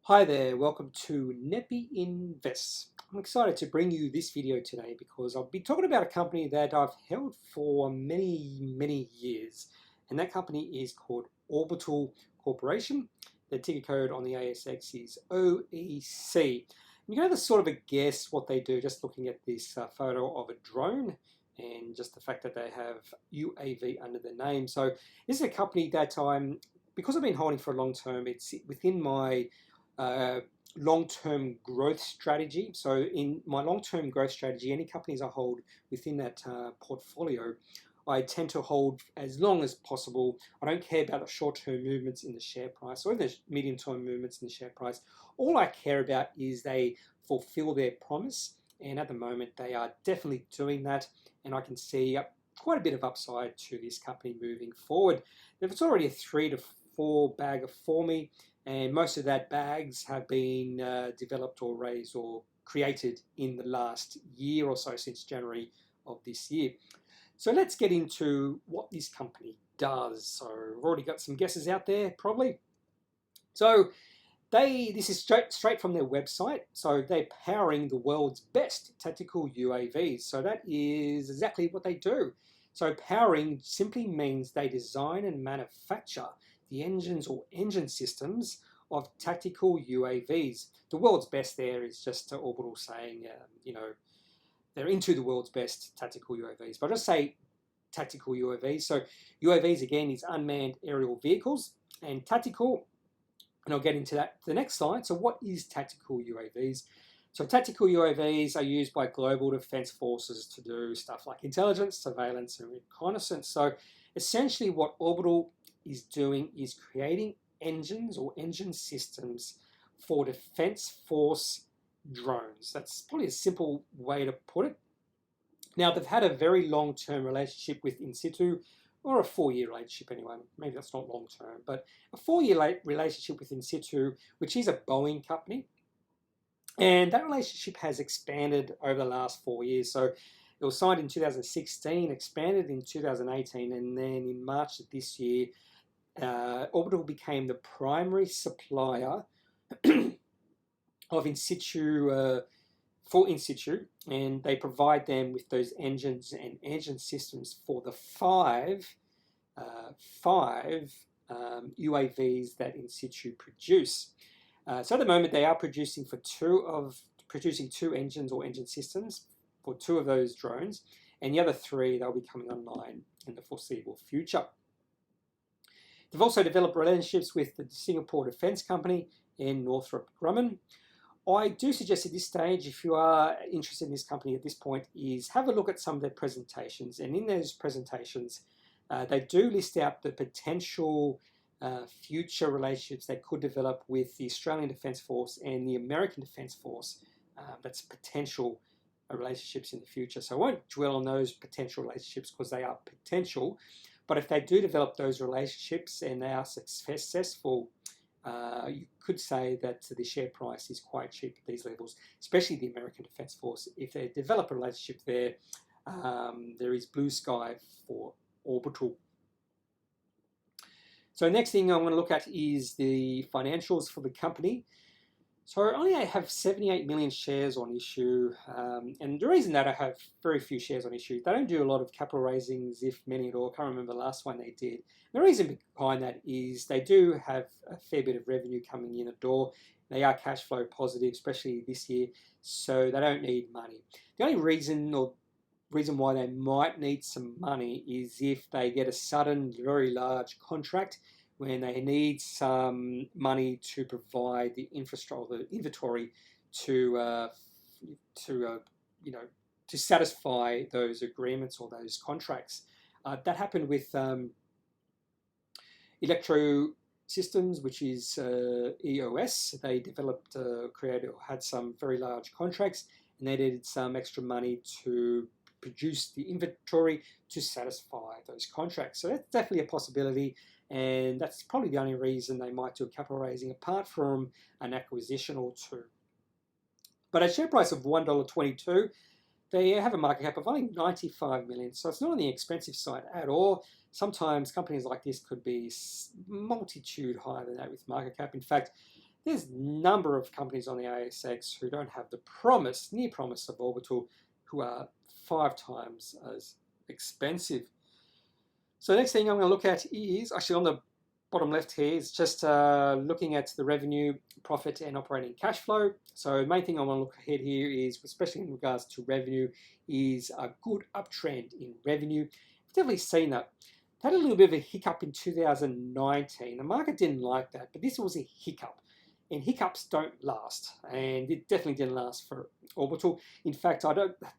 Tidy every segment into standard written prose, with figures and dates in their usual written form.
Hi there, welcome to Neppy Invests. I'm excited to bring you this video today because I'll be talking about a company that I've held for many years. And that company is called Orbital Corporation. The ticker code on the ASX is OEC. You can have a sort of a guess what they do just looking at this photo of a drone and just the fact that they have UAV under their name. So this is a company that because I've been holding for a long term, it's within my long-term growth strategy. So in my long-term growth strategy, any companies I hold within that portfolio, I tend to hold as long as possible. I don't care about the short-term movements in the share price or the medium-term movements in the share price. All I care about is they fulfill their promise. And at the moment, they are definitely doing that. And I can see quite a bit of upside to this company moving forward. It's already a 3 to 4 bagger for me. And most of that bags have been developed or raised or created in the last year or so, since January of this year. So let's get into what this company does. So we've already got some guesses out there, probably. So this is straight from their website. So they're powering the world's best tactical UAVs. So that is exactly what they do. So powering simply means they design and manufacture the engines or engine systems of tactical UAVs. The world's best there is just Orbital saying, they're into the world's best tactical UAVs. But I'll just say tactical UAVs. So UAVs, again, is unmanned aerial vehicles, and tactical, and I'll get into that the next slide. So what is tactical UAVs? So tactical UAVs are used by global defense forces to do stuff like intelligence, surveillance, and reconnaissance. So essentially what Orbital is doing is creating engines or engine systems for defense force drones. That's probably a simple way to put it. Now, they've had a very long-term relationship with In Situ, or a 4-year relationship anyway. Maybe that's not long-term, but a 4-year relationship with In Situ, which is a Boeing company. And that relationship has expanded over the last 4 years. So it was signed in 2016, expanded in 2018, and then in March of this year, Orbital became the primary supplier of In Situ for In Situ, and they provide them with those engines and engine systems for the five UAVs that In Situ produce. So at the moment, they are producing two engines or engine systems for 2 of those drones, and the other 3 they'll be coming online in the foreseeable future. They've also developed relationships with the Singapore Defence Company and Northrop Grumman. I do suggest at this stage, if you are interested in this company at this point, is have a look at some of their presentations. And in those presentations, they do list out the potential future relationships they could develop with the Australian Defence Force and the American Defence Force. That's potential relationships in the future. So I won't dwell on those potential relationships because they are potential. But if they do develop those relationships and they are successful, you could say that the share price is quite cheap at these levels, especially the American Defence Force. If they develop a relationship there, there is blue sky for Orbital. So next thing I want to look at is the financials for the company. So I only have 78 million shares on issue, and the reason that I have very few shares on issue, they don't do a lot of capital raisings, if many at all. I can't remember the last one they did. The reason behind that is they do have a fair bit of revenue coming in the door. They are cash flow positive, especially this year, so they don't need money. The only reason why they might need some money is if they get a sudden, very large contract when they need some money to provide the infrastructure, the inventory to satisfy those agreements or those contracts. That happened with Electro Systems, which is EOS. They developed, created, or had some very large contracts, and they needed some extra money to produce the inventory to satisfy those contracts. So that's definitely a possibility. And that's probably the only reason they might do a capital raising, apart from an acquisition or 2. But at a share price of $1.22, they have a market cap of only 95 million. So it's not on the expensive side at all. Sometimes companies like this could be multitude higher than that with market cap. In fact, there's a number of companies on the ASX who don't have the near promise of Orbital, who are 5 times as expensive. So the next thing I'm going to look at is, actually on the bottom left here, is just looking at the revenue, profit, and operating cash flow. So the main thing I want to look ahead here is, especially in regards to revenue, is a good uptrend in revenue. I've definitely seen that. Had a little bit of a hiccup in 2019. The market didn't like that, but this was a hiccup. And hiccups don't last, and it definitely didn't last for Orbital. In fact,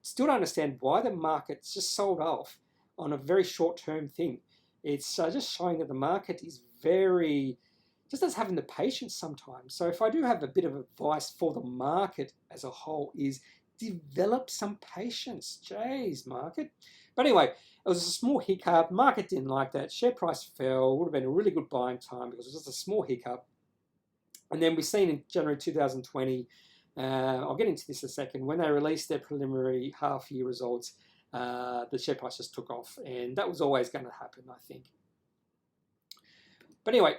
still don't understand why the market's just sold off on a very short-term thing. It's just showing that the market is just doesn't have the patience sometimes. So if I do have a bit of advice for the market as a whole, is develop some patience. Jeez, market. But anyway, it was a small hiccup. Market didn't like that. Share price fell. Would have been a really good buying time because it was just a small hiccup. And then we've seen in January 2020, I'll get into this in a second, when they released their preliminary half-year results, the share price just took off. And that was always going to happen, I think. But anyway,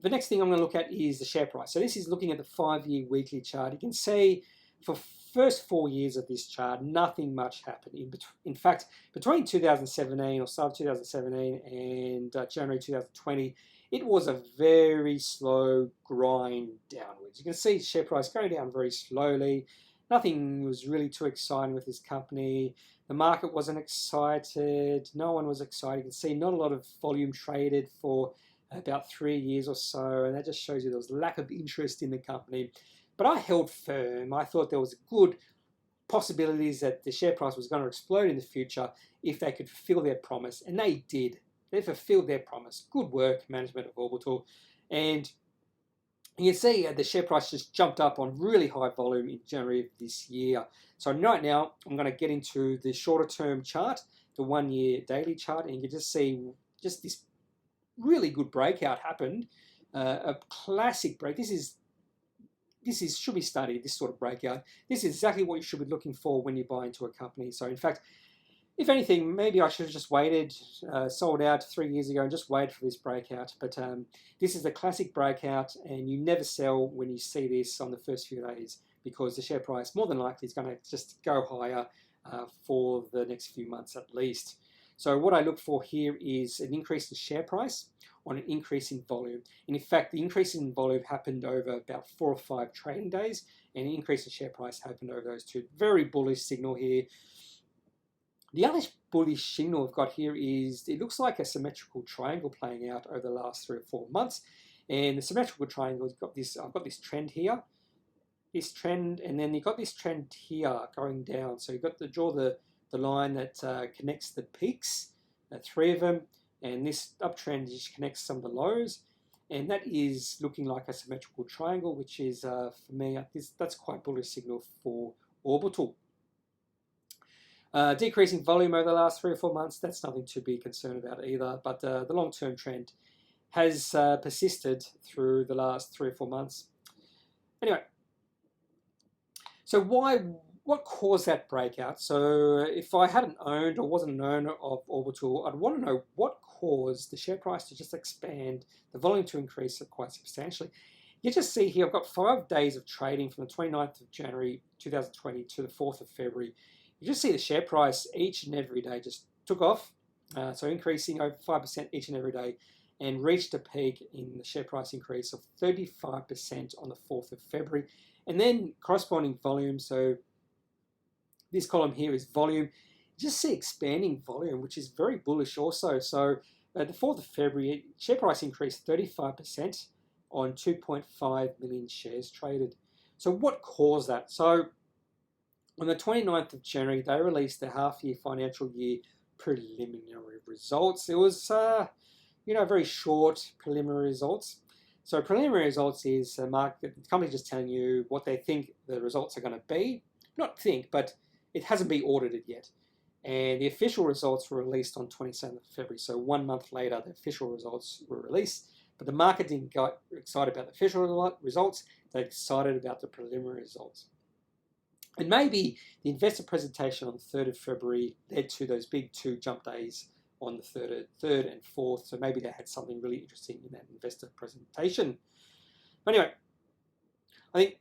the next thing I'm going to look at is the share price. So this is looking at the 5-year weekly chart. You can see for first 4 years of this chart, nothing much happened. In fact, between 2017 or start of 2017 and January 2020, it was a very slow grind downwards. You can see share price going down very slowly. Nothing was really too exciting with this company. The market wasn't excited. No one was excited. You can see not a lot of volume traded for about 3 years or so, and that just shows you there was lack of interest in the company. But I held firm. I thought there was good possibilities that the share price was going to explode in the future if they could fulfill their promise, and they did. They fulfilled their promise. Good work, management of Orbital. And you can see the share price just jumped up on really high volume in January of this year. So right now, I'm going to get into the shorter term chart, the 1-year daily chart, and you can just see just this really good breakout happened. A classic break. This is should be studied, this sort of breakout. This is exactly what you should be looking for when you buy into a company. So in fact, if anything, maybe I should have just waited, sold out 3 years ago and just waited for this breakout. But this is the classic breakout, and you never sell when you see this on the first few days, because the share price more than likely is going to just go higher for the next few months at least. So what I look for here is an increase in share price on an increase in volume. And in fact, the increase in volume happened over about 4 or 5 trading days, and the increase in share price happened over those two. Very bullish signal here. The other bullish signal I've got here is it looks like a symmetrical triangle playing out over the last 3 or 4 months. And the symmetrical triangle has got this, I've got this trend here, this trend, and then you've got this trend here going down. So you've got to draw the line that connects the peaks, 3 of them, and this uptrend just connects some of the lows. And that is looking like a symmetrical triangle, which is, for me, that's quite bullish signal for Orbital. Decreasing volume over the last 3 or 4 months, that's nothing to be concerned about either, but the long-term trend has persisted through the last 3 or 4 months. Anyway, so what caused that breakout? So if I hadn't owned or wasn't an owner of Orbital, I'd want to know what caused the share price to just expand, the volume to increase quite substantially. You just see here, I've got 5 days of trading from the 29th of January 2020 to the 4th of February. You just see the share price each and every day just took off, so increasing over 5% each and every day, and reached a peak in the share price increase of 35% on the 4th of February. And then corresponding volume, so this column here is volume. You just see expanding volume, which is very bullish also. So the 4th of February, share price increased 35% on 2.5 million shares traded. So what caused that? So on the 29th of January, they released their half-year financial year preliminary results. It was, very short preliminary results. So preliminary results is the company just telling you what they think the results are going to be. Not think, but it hasn't been audited yet. And the official results were released on 27th of February. So 1 month later, the official results were released. But the market didn't get excited about the official results. They excited about the preliminary results. And maybe the investor presentation on the 3rd of February led to those big 2 jump days on the 3rd and 4th. So maybe they had something really interesting in that investor presentation. But anyway, I think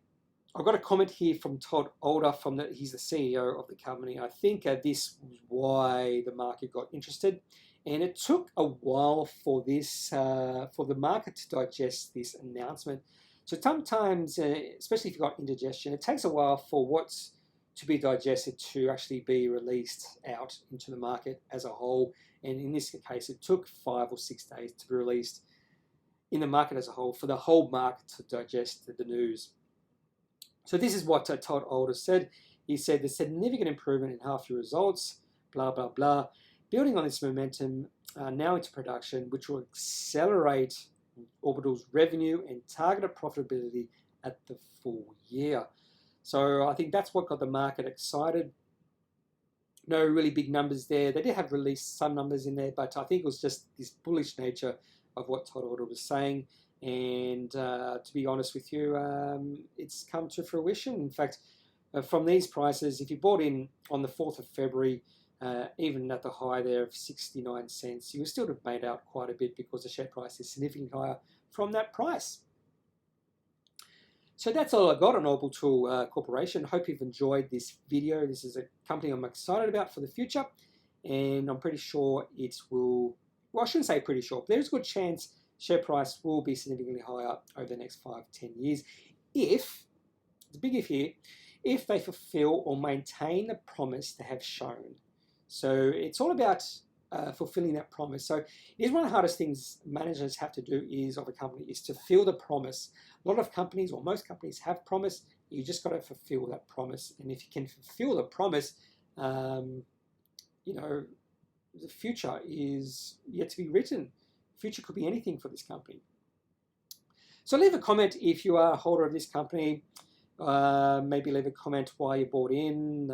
I've got a comment here from Todd Alder, he's the CEO of the company. I think this was why the market got interested, and it took a while for the market to digest this announcement. So sometimes, especially if you've got indigestion, it takes a while for what's to be digested to actually be released out into the market as a whole. And in this case, it took 5 or 6 days to be released in the market as a whole for the whole market to digest the news. So this is what Todd Alder said. He said the significant improvement in half-year results, blah, blah, blah, building on this momentum now into production, which will accelerate Orbital's revenue and targeted profitability at the full year. So I think that's what got the market excited. No really big numbers there. They did have released some numbers in there, but I think it was just this bullish nature of what Todd Alder was saying. And to be honest with you, it's come to fruition. In fact, from these prices, if you bought in on the 4th of February, even at the high there of 69 cents, you would still have made out quite a bit because the share price is significantly higher from that price. So that's all I got on Orbital Corporation. Hope you've enjoyed this video. This is a company I'm excited about for the future, and I'm pretty sure it will, well, I shouldn't say pretty sure, but there's a good chance share price will be significantly higher over the next 5-10 years if, the big if here, if they fulfill or maintain the promise they have shown. So it's all about fulfilling that promise. So it is one of the hardest things managers have to do of a company is to fulfill the promise. A lot of companies, or most companies, have promise. You just got to fulfill that promise. And if you can fulfill the promise, you know, the future is yet to be written. Future could be anything for this company. So leave a comment if you are a holder of this company. Maybe leave a comment why you bought in.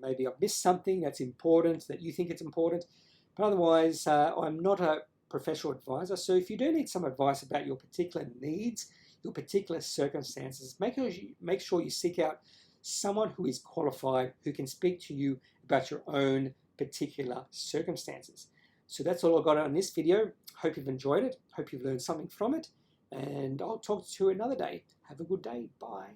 Maybe I've missed something that's important, that you think it's important. But otherwise, I'm not a professional advisor. So if you do need some advice about your particular needs, your particular circumstances, make sure you seek out someone who is qualified, who can speak to you about your own particular circumstances. So that's all I've got on this video. Hope you've enjoyed it. Hope you've learned something from it. And I'll talk to you another day. Have a good day. Bye.